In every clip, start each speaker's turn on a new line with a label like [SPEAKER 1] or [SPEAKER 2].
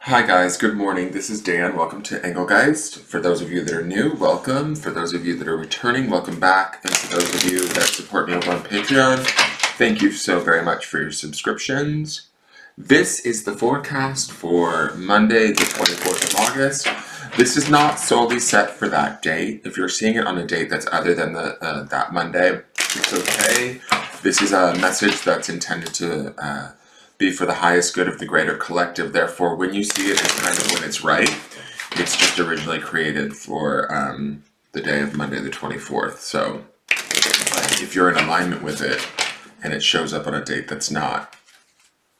[SPEAKER 1] Hi guys, good morning. This is Dan. Welcome to Engelgeist. For those of you that are new, welcome. For those of you that are returning, welcome back. And for those of you that support me over on Patreon, thank you so very much for your subscriptions. This is the forecast for Monday, the 24th of August. This is not solely set for that date. If you're seeing it on a date that's other than that Monday, it's okay. This is a message that's intended to be for the highest good of the greater collective. Therefore, when you see it, it's kind of when it's right. It's just originally created for the day of Monday the 24th. So if you're in alignment with it and it shows up on a date that's not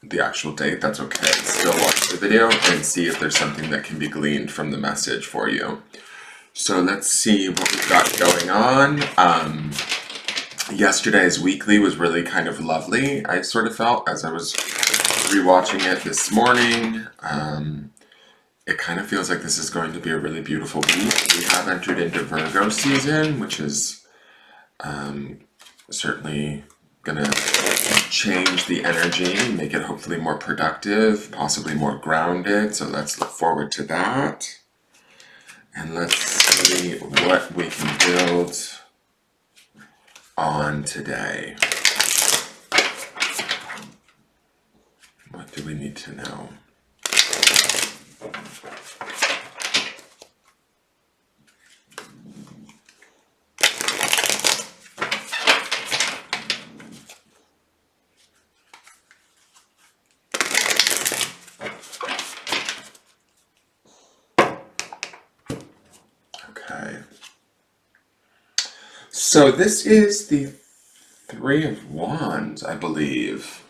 [SPEAKER 1] the actual date, that's okay. Still watch the video and see if there's something that can be gleaned from the message for you. So let's see what we've got going on. Yesterday's weekly was really kind of lovely, I sort of felt, as I was rewatching it this morning. It kind of feels like this is going to be a really beautiful week. We have entered into Virgo season, which is certainly going to change the energy, make it hopefully more productive, possibly more grounded. So let's look forward to that. And let's see what we can build on today. What do we need to know? Okay. So this is the Three of Wands, I believe.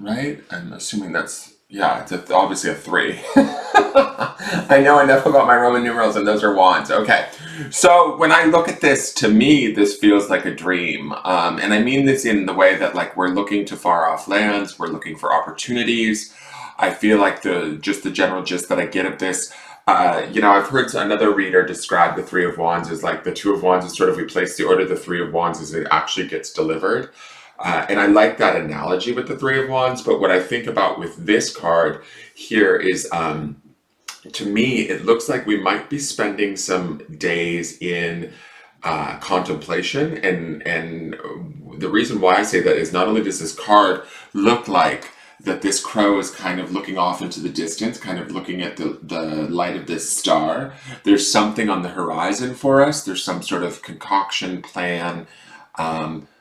[SPEAKER 1] Right? I'm assuming that's, yeah, it's obviously a 3. I know enough about my Roman numerals, and those are wands. Okay. So when I look at this, to me, this feels like a dream. And I mean this in the way that, like, we're looking to far off lands, we're looking for opportunities. I feel like the general gist that I get of this, I've heard another reader describe the Three of Wands as like the Two of Wands is sort of we place the order, the Three of Wands as it actually gets delivered. And I like that analogy with the Three of Wands, but what I think about with this card here is, to me, it looks like we might be spending some days in contemplation. And the reason why I say that is not only does this card look like that this crow is kind of looking off into the distance, kind of looking at the light of this star. There's something on the horizon for us. There's some sort of concoction, plan,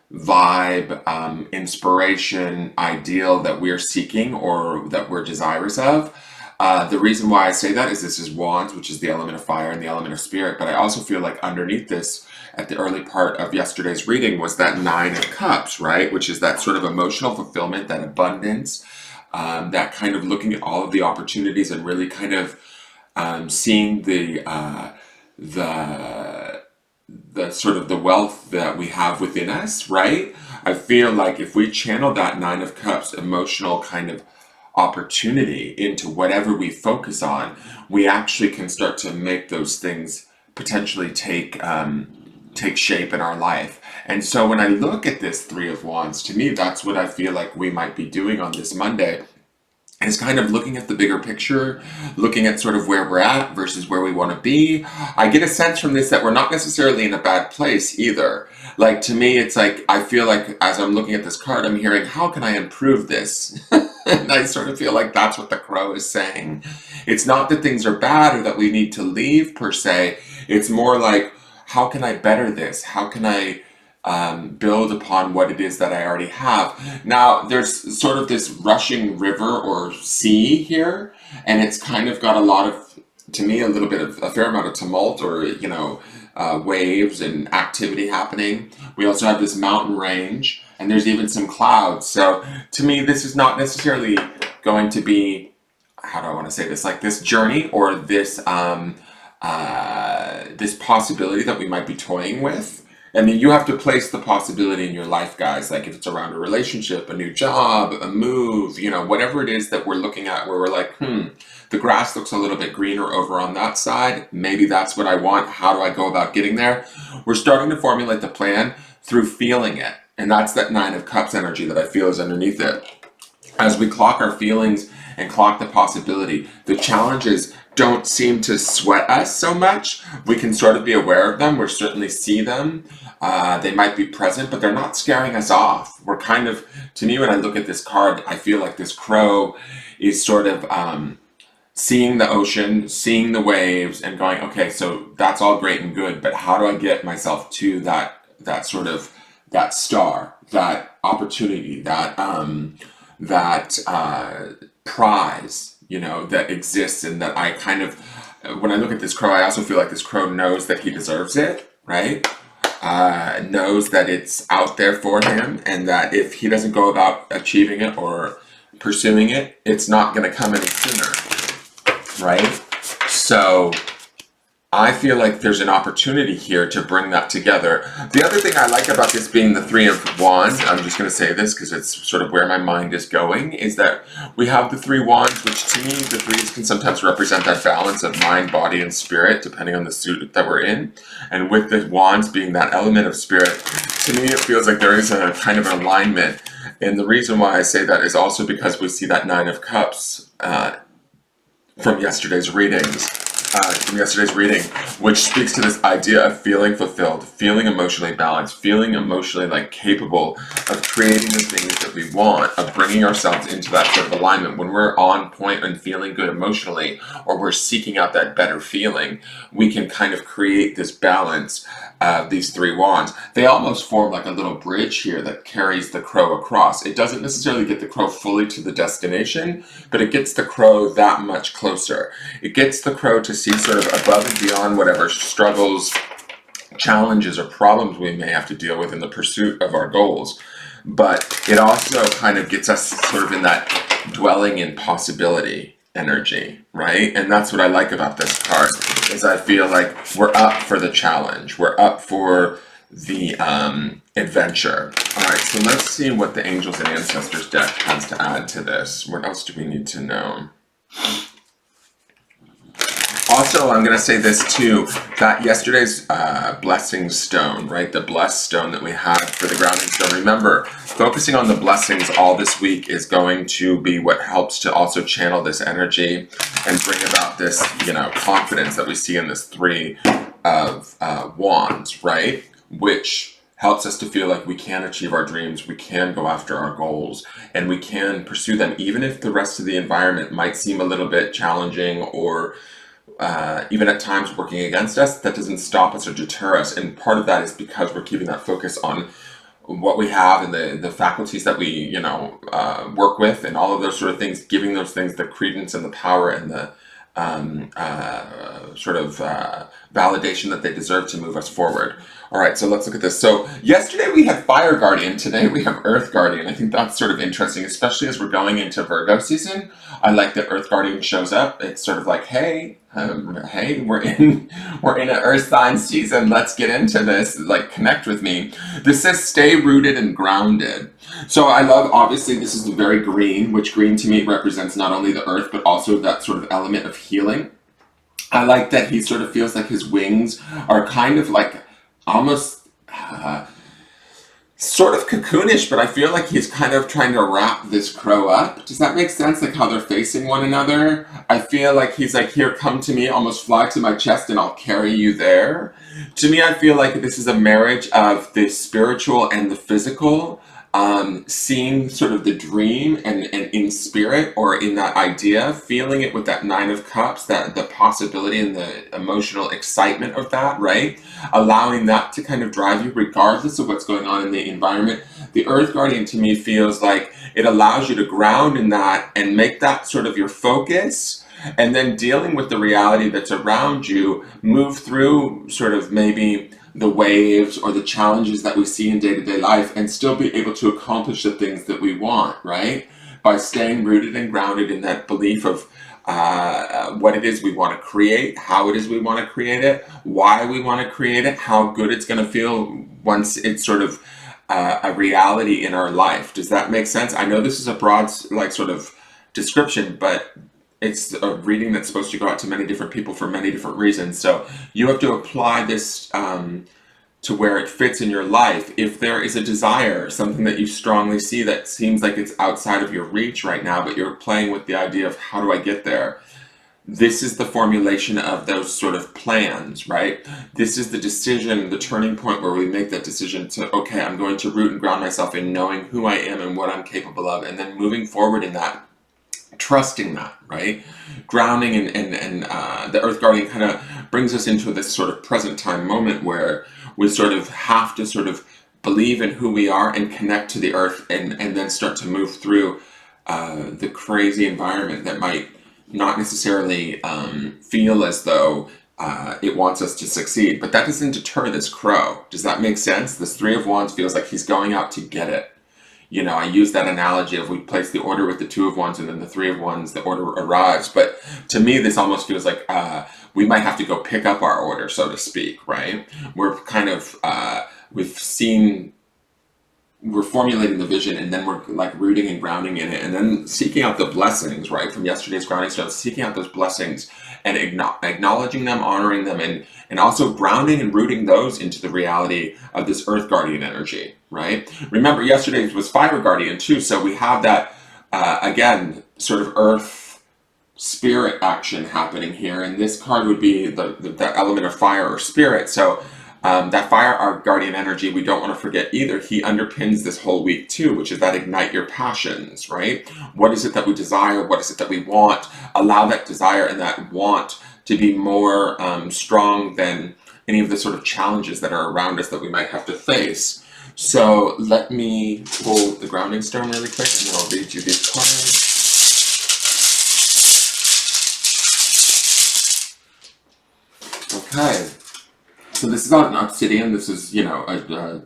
[SPEAKER 1] vibe, inspiration, ideal that we're seeking or that we're desirous of. The reason why I say that is this is Wands, which is the element of fire and the element of spirit. But I also feel like underneath this, at the early part of yesterday's reading, was that Nine of Cups, right? Which is that sort of emotional fulfillment, that abundance, that kind of looking at all of the opportunities and really kind of seeing the sort of the wealth that we have within us, right? I feel like if we channel that Nine of Cups emotional kind of opportunity into whatever we focus on, we actually can start to make those things potentially take shape in our life. And so when I look at this Three of Wands, to me, that's what I feel like we might be doing on this Monday, is kind of looking at the bigger picture, looking at sort of where we're at versus where we want to be. I get a sense from this that we're not necessarily in a bad place either. Like, to me, it's like, I feel like as I'm looking at this card, I'm hearing, how can I improve this? And I sort of feel like that's what the crow is saying. It's not that things are bad or that we need to leave per se. It's more like, how can I better this? How can I build upon what it is that I already have? Now, there's sort of this rushing river or sea here, and it's kind of got a lot of, to me, a little bit of a fair amount of tumult or, waves and activity happening. We also have this mountain range, and there's even some clouds. So to me, this is not necessarily going to be, how do I want to say this, like this journey or this this possibility that we might be toying with. I mean, you have to place the possibility in your life, guys. Like if it's around a relationship, a new job, a move, whatever it is that we're looking at where we're like, the grass looks a little bit greener over on that side. Maybe that's what I want. How do I go about getting there? We're starting to formulate the plan through feeling it. And that's that Nine of Cups energy that I feel is underneath it. As we clock our feelings and clock the possibility. The challenges don't seem to sweat us so much. We can sort of be aware of them. We certainly see them. They might be present, but they're not scaring us off. We're kind of, to me, when I look at this card, I feel like this crow is sort of seeing the ocean, seeing the waves, and going, okay, so that's all great and good, but how do I get myself to that sort of that star, that opportunity, that prize, that exists, and that I kind of, when I look at this crow, I also feel like this crow knows that he deserves it, right? Knows that it's out there for him, and that if he doesn't go about achieving it or pursuing it, it's not going to come any sooner, right? So I feel like there's an opportunity here to bring that together. The other thing I like about this being the Three of Wands, I'm just going to say this because it's sort of where my mind is going, is that we have the Three Wands, which to me, the threes can sometimes represent that balance of mind, body, and spirit, depending on the suit that we're in. And with the Wands being that element of spirit, to me, it feels like there is a kind of alignment. And the reason why I say that is also because we see that Nine of Cups from yesterday's readings. Which speaks to this idea of feeling fulfilled, feeling emotionally balanced, feeling emotionally capable of creating the things that we want, of bringing ourselves into that sort of alignment. When we're on point and feeling good emotionally, or we're seeking out that better feeling, we can kind of create this balance of these Three Wands. They almost form like a little bridge here that carries the crow across. It doesn't necessarily get the crow fully to the destination, but it gets the crow that much closer. It gets the crow to see sort of above and beyond whatever struggles, challenges, or problems we may have to deal with in the pursuit of our goals. But it also kind of gets us sort of in that dwelling in possibility energy, right? And that's what I like about this card, is I feel like we're up for the challenge. We're up for the adventure. All right, so let's see what the Angels and Ancestors deck has to add to this. What else do we need to know? Also, I'm going to say this too, that yesterday's blessing stone, right? The blessed stone that we had for the grounding stone. Remember, focusing on the blessings all this week is going to be what helps to also channel this energy and bring about this, confidence that we see in this Three of Wands, right? Which helps us to feel like we can achieve our dreams, we can go after our goals, and we can pursue them, even if the rest of the environment might seem a little bit challenging or even at times working against us. That doesn't stop us or deter us, and part of that is because we're keeping that focus on what we have and the faculties that we work with, and all of those sort of things, giving those things the credence and the power and the validation that they deserve to move us forward. All right, so let's look at this. So yesterday we had Fire Guardian, today we have Earth Guardian. I think that's sort of interesting, especially as we're going into Virgo season. I like that Earth Guardian shows up. It's sort of like, hey, we're in an Earth sign season. Let's get into this. Like, connect with me. This says stay rooted and grounded. So I love, obviously, this is very green, which green to me represents not only the earth, but also that sort of element of healing. I like that he sort of feels like his wings are kind of like almost sort of cocoonish, but I feel like he's kind of trying to wrap this crow up. Does that make sense? Like how they're facing one another? I feel like he's like, here, come to me, almost fly to my chest and I'll carry you there. To me, I feel like this is a marriage of the spiritual and the physical. Seeing sort of the dream and in spirit or in that idea, feeling it with that Nine of Cups, that the possibility and the emotional excitement of that, right? Allowing that to kind of drive you regardless of what's going on in the environment. The Earth Guardian to me feels like it allows you to ground in that and make that sort of your focus, and then dealing with the reality that's around you, move through sort of maybe the waves or the challenges that we see in day-to-day life and still be able to accomplish the things that we want, right? By staying rooted and grounded in that belief of what it is we want to create, how it is we want to create it, why we want to create it, how good it's going to feel once it's sort of a reality in our life. Does that make sense? I know this is a broad sort of description, but it's a reading that's supposed to go out to many different people for many different reasons. So you have to apply this to to where it fits in your life. If there is a desire, something that you strongly see that seems like it's outside of your reach right now, but you're playing with the idea of how do I get there? This is the formulation of those sort of plans, right? This is the decision, the turning point where we make that decision to, okay, I'm going to root and ground myself in knowing who I am and what I'm capable of, and then moving forward in that, trusting that, right? Grounding and the Earth Guardian kind of brings us into this sort of present time moment where we sort of have to sort of believe in who we are and connect to the Earth, and then start to move through the crazy environment that might not necessarily feel as though it wants us to succeed. But that doesn't deter this crow. Does that make sense? This Three of Wands feels like he's going out to get it. You know, I use that analogy of we place the order with the Two of Wands and then the Three of Wands, the order arrives. But to me, this almost feels like we might have to go pick up our order, so to speak, right? We're kind of, we're formulating the vision, and then we're like rooting and grounding in it, and then seeking out the blessings, right, from yesterday's grounding stone, seeking out those blessings and acknowledging them, honoring them, and also grounding and rooting those into the reality of this Earth Guardian energy, right? Remember, yesterday's was Fire Guardian too, so we have that, again, sort of Earth spirit action happening here, and this card would be the element of fire or spirit. So that fire, our guardian energy, we don't want to forget either. He underpins this whole week too, which is that ignite your passions, right? What is it that we desire? What is it that we want? Allow that desire and that want to be more strong than any of the sort of challenges that are around us that we might have to face. So let me pull the grounding stone really quick, and then I'll read you these cards. Okay. So this is not an obsidian. This is, you know,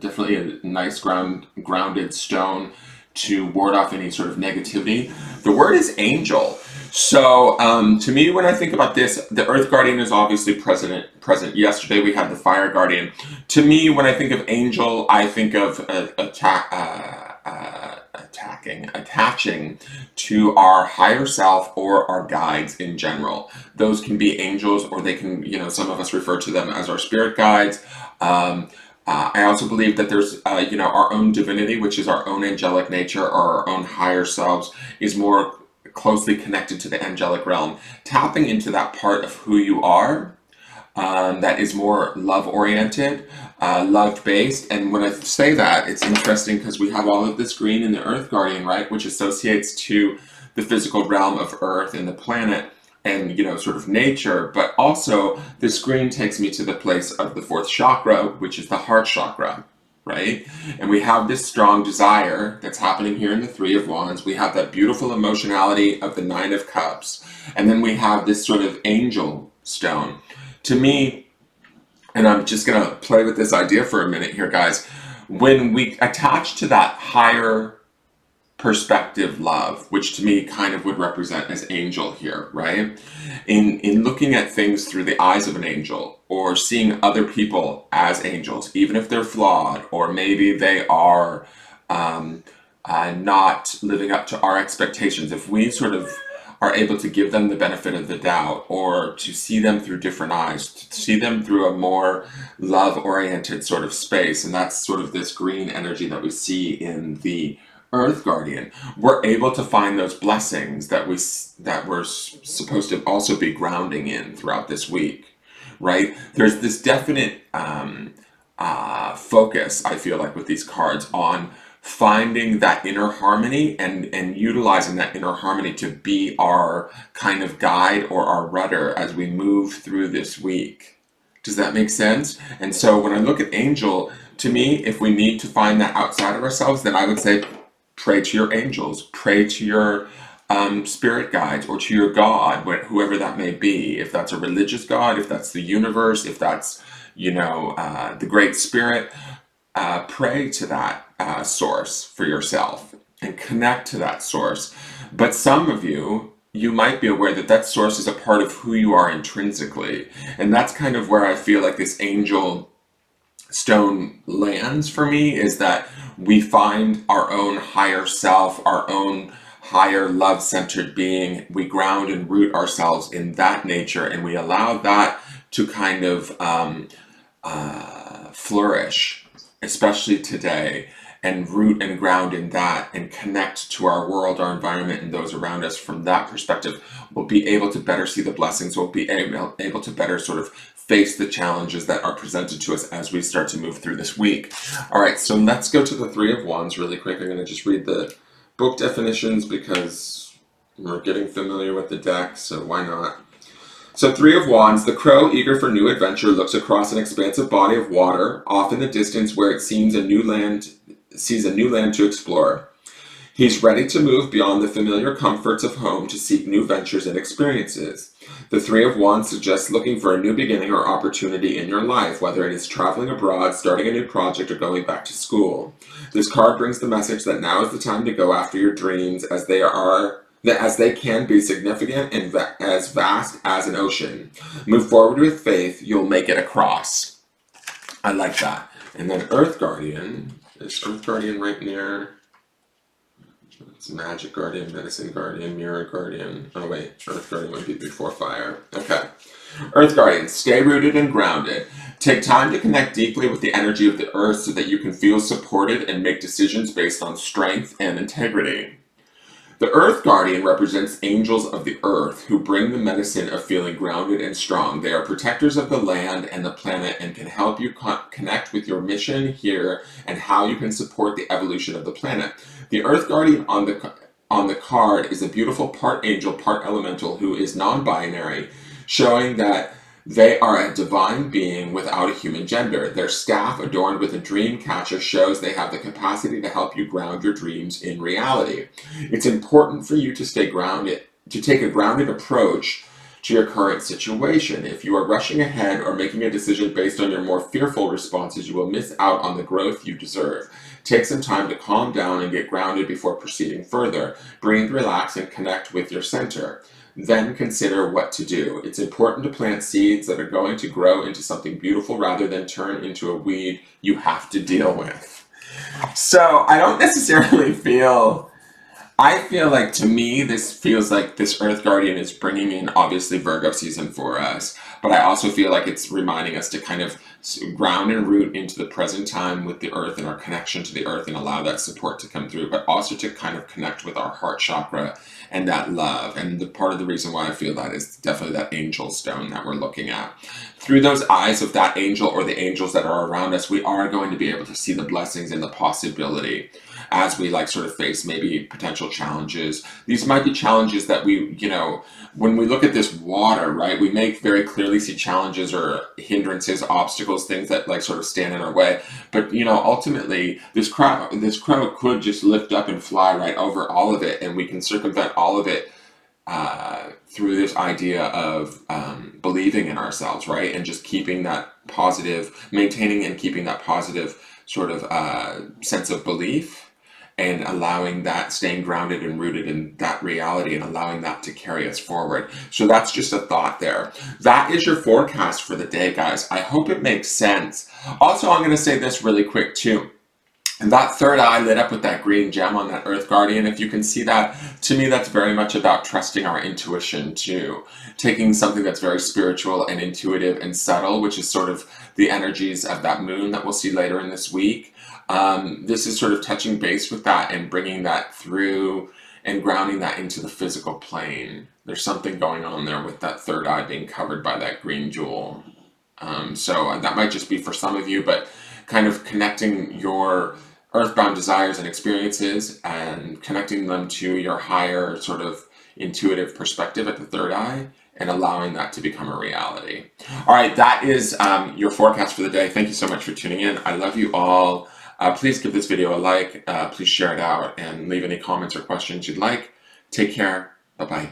[SPEAKER 1] definitely a nice grounded stone to ward off any sort of negativity. The word is angel. So to me, when I think about this, the Earth Guardian is obviously present. Yesterday we had the Fire Guardian. To me, when I think of angel, I think of attaching to our higher self or our guides in general. Those can be angels, or they can, you know, some of us refer to them as our spirit guides. I also believe that there's, you know, our own divinity, which is our own angelic nature, or our own higher selves, is more closely connected to the angelic realm. Tapping into that part of who you are that is more love-oriented, love-based. And when I say that, it's interesting because we have all of this green in the Earth Guardian, right, which associates to the physical realm of Earth and the planet and, you know, sort of nature. But also, this green takes me to the place of the fourth chakra, which is the heart chakra, right? And we have this strong desire that's happening here in the Three of Wands. We have that beautiful emotionality of the Nine of Cups. And then we have this sort of angel stone. To me, and I'm just going to play with this idea for a minute here, guys, when we attach to that higher perspective love, which to me kind of would represent as angel here, right? In looking at things through the eyes of an angel, or seeing other people as angels, even if they're flawed, or maybe they are not living up to our expectations, if we sort of are able to give them the benefit of the doubt, or to see them through different eyes, to see them through a more love-oriented sort of space, and that's sort of this green energy that we see in the Earth Guardian, we're able to find those blessings that we're supposed to also be grounding in throughout this week, right? There's this definite focus, I feel like, with these cards on finding that inner harmony and utilizing that inner harmony to be our kind of guide or our rudder as we move through this week. Does that make sense? And so when I look at angel, to me, if we need to find that outside of ourselves, then I would say pray to your angels, pray to your spirit guides, or to your God, whoever that may be. If that's a religious God, if that's the universe, if that's, you know, the Great Spirit, pray to that source for yourself and connect to that source. But some of you might be aware that that source is a part of who you are intrinsically. And that's kind of where I feel like this angel stone lands for me, is that we find our own higher self, our own higher love-centered being. We ground and root ourselves in that nature, and we allow that to kind of flourish, especially today, and root and ground in that and connect to our world, our environment, and those around us from that perspective, we'll be able to better see the blessings. We'll be able to better sort of face the challenges that are presented to us as we start to move through this week. All right, so let's go to the Three of Wands really quick. I'm going to just read the book definitions because we're getting familiar with the deck, so why not? So, Three of Wands, the crow, eager for new adventure, looks across an expansive body of water, off in the distance where it sees a new land to explore. He's ready to move beyond the familiar comforts of home to seek new ventures and experiences. The Three of Wands suggests looking for a new beginning or opportunity in your life, whether it is traveling abroad, starting a new project, or going back to school. This card brings the message that now is the time to go after your dreams, as they can be significant and as vast as an ocean. Move forward with faith, you'll make it across. I like that. And then Earth Guardian. Is Earth Guardian right near? It's Magic Guardian, Medicine Guardian, Mirror Guardian. Oh wait, Earth Guardian would be before Fire. Okay. Earth Guardian, stay rooted and grounded. Take time to connect deeply with the energy of the earth so that you can feel supported and make decisions based on strength and integrity. The Earth Guardian represents angels of the earth who bring the medicine of feeling grounded and strong. They are protectors of the land and the planet and can help you connect with your mission here and how you can support the evolution of the planet. The Earth Guardian on the card is a beautiful part angel, part elemental who is non-binary, showing that they are a divine being without a human gender. Their staff, adorned with a dream catcher, shows they have the capacity to help you ground your dreams in reality. It's important for you to stay grounded, to take a grounded approach to your current situation. If you are rushing ahead or making a decision based on your more fearful responses, you will miss out on the growth you deserve. Take some time to calm down and get grounded before proceeding further. Breathe, relax, and connect with your center. Then consider what to do. It's important to plant seeds that are going to grow into something beautiful rather than turn into a weed you have to deal with. So I don't necessarily I feel like, to me, this feels like this Earth Guardian is bringing in, obviously, Virgo season for us, but I also feel like it's reminding us to kind of ground and root into the present time with the earth and our connection to the earth and allow that support to come through, but also to kind of connect with our heart chakra and that love. And the part of the reason why I feel that is definitely that angel stone that we're looking at. Through those eyes of that angel or the angels that are around us, we are going to be able to see the blessings and the possibility as we sort of face maybe potential challenges. These might be challenges that we, when we look at this water, right, we may very clearly see challenges or hindrances, obstacles, things that sort of stand in our way. But, ultimately, this crow could just lift up and fly right over all of it, and we can circumvent all of it through this idea of believing in ourselves, right? And just keeping that positive, maintaining and keeping that positive sort of sense of belief, and allowing that, staying grounded and rooted in that reality and allowing that to carry us forward. So that's just a thought there. That is your forecast for the day, guys. I hope it makes sense. Also, I'm going to say this really quick too. And that third eye lit up with that green gem on that Earth Guardian, if you can see that, to me that's very much about trusting our intuition too. Taking something that's very spiritual and intuitive and subtle, which is sort of the energies of that moon that we'll see later in this week. This is sort of touching base with that and bringing that through and grounding that into the physical plane. There's something going on there with that third eye being covered by that green jewel. So that might just be for some of you, but kind of connecting your earthbound desires and experiences and connecting them to your higher sort of intuitive perspective at the third eye and allowing that to become a reality. All right, that is your forecast for the day. Thank you so much for tuning in. I love you all. Please give this video a like. Please share it out and leave any comments or questions you'd like. Take care. Bye-bye.